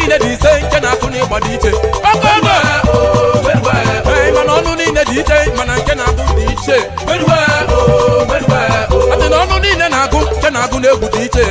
niile dị ise nke na-akụ n'ịgba dị iche ọkọdọ mana ọnụ niile dị iche mana nke na-agụ dị iche adị na ọnụ niile na-agụ nke na-agụ n'egwu dị iche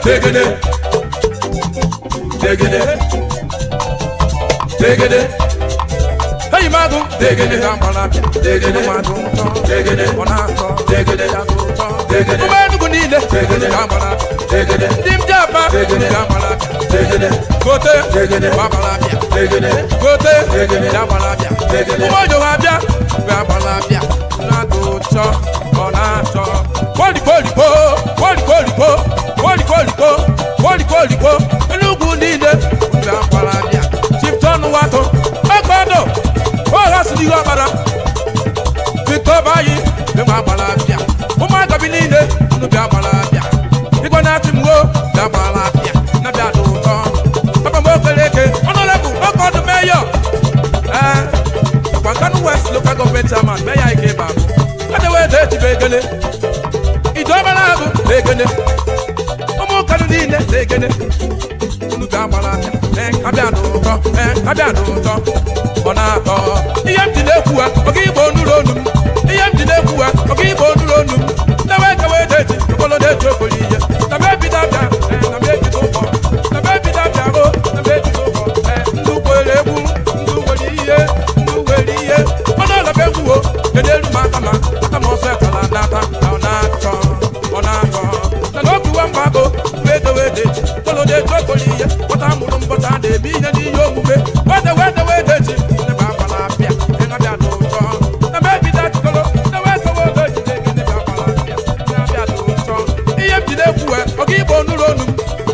Tegede, tegede, tegede. Hey magu, tegede gambalabia, tegede magu, tegede onato, tegede yaguto, tegede. Umenu kunile, tegede gambalabia, tegede. Dimjaba, tegede gambalabia, tegede. Kote, tegede gambalabia, tegede. Kote, tegede gambalabia, tegede. Umojo wabia, gambalabia, naguto, onato. Woli woli po, woli woli po, woli woli po, woli woli po. Enugu nile, gambalabia. Chifton wato, akodo. Di gabara Victor Bayi be ma balabia o ma gabi ni ne nu bia balabia igwa na timuo bia balabia na bia do to papa mo keleke honorable okodo mayor Kwankanu West local government chairman mayor ike babu ade we de ti begele idobala bu begele o mo kanu ni ne begele nu bia balabia abia do to abia do to Ona to iyam dinekuwa ogibo nuronu iyam dinekuwa ogibo nuronu na we deji okolo de chokoliye na be bidabia na be bidofo na be bidabia go na be bidofo ndu kwelebu ndu weliye ona la be wuo edelu makama akama so etala nata ona to na no kuwa mbago we deji okolo de chokoliye wata muru mbota de bi na di yo mube we deji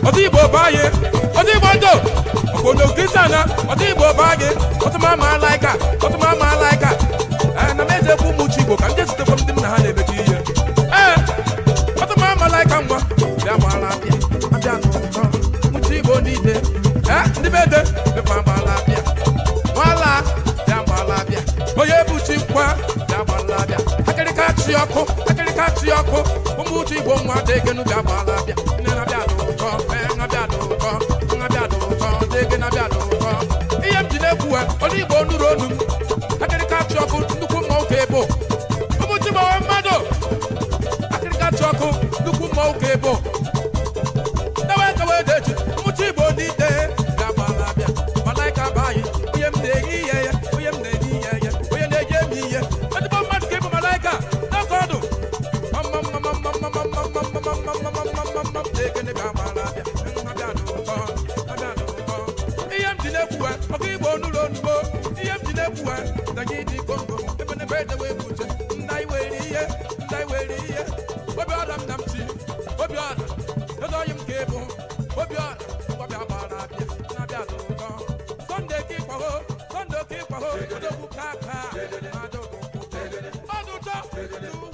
Odibo baye, odibo ndo, okono kisana, odibo baye, otuma malaika, na meje ku muchibo kan je site kom dim na hale bekiye. Otuma malaika mwa, ya mala bia, abia no, muchibo nide, ndibede, be mala bia. Wala, ya mala bia. Oye buchikwa, ya mala bia. Akelika chioko, muchibo mwa degenu ya mala bia. Nena bia no. Odigbo nuronu akirika choku nnukwu mma oke ebo umuchi ma mmadụ akirika choku nnukwu mma oke ebo dawe deji umuchi igbo n'ide ga-agbalabịa malaika bayi onye m na-eyi ihe ya onye na-eji emi ihe odigbo mmadụ ka ịbụ malaika n'ọkọdụ ekene ga-agbalabịa ihe m ji na-ekwu ọka igbo nuronu Nagidi Congo, even the better way put it. Nai were here, Bobiana Namsi, Bobiana, the Doyum Cable, Bobiana, Bobiana, Sunday keep a hoe, Kaka, I don't know.